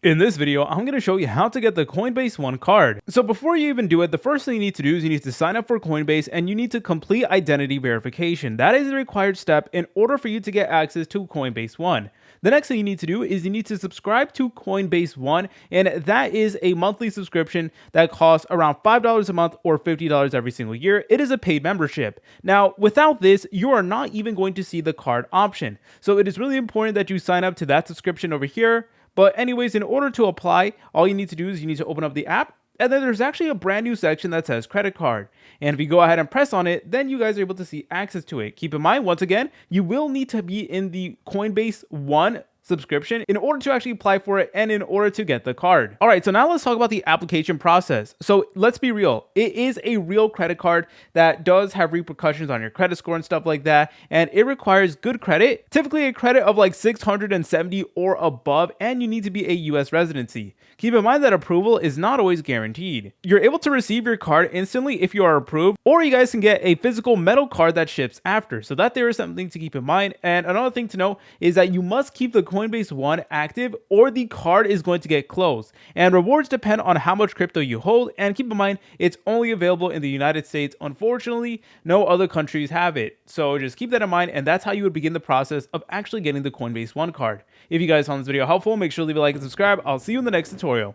In this video, I'm going to show you how to get the Coinbase One Card. So before you even do it, the first thing you need to do is you need to sign up for Coinbase and you need to complete identity verification. That is a required step in order for you to get access to Coinbase One. The next thing you need to do is you need to subscribe to Coinbase One, and that is a monthly subscription that costs around $5 a month or $50 every single year. It is a paid membership. Now, without this, you are not even going to see the card option. So it is really important that you sign up to that subscription over here. But anyways, in order to apply, all you need to do is you need to open up the app, and then there's actually a brand new section that says credit card. And if you go ahead and press on it, then you guys are able to see access to it. Keep in mind, once again, you will need to be in the Coinbase One subscription in order to actually apply for it and in order to get the card. All right, so now let's talk about the application process. So let's be real. It is a real credit card that does have repercussions on your credit score and stuff like that. And it requires good credit, typically a credit of like 670 or above, and you need to be a US residency. Keep in mind that approval is not always guaranteed. You're able to receive your card instantly if you are approved, or you guys can get a physical metal card that ships after. So that there is something to keep in mind. And another thing to know is that you must keep the Coinbase One active or the card is going to get closed. And rewards depend on how much crypto you hold. And keep in mind, it's only available in the United States. Unfortunately, no other countries have it. So just keep that in mind. And that's how you would begin the process of actually getting the Coinbase One card. If you guys found this video helpful, make sure to leave a like and subscribe. I'll see you in the next tutorial.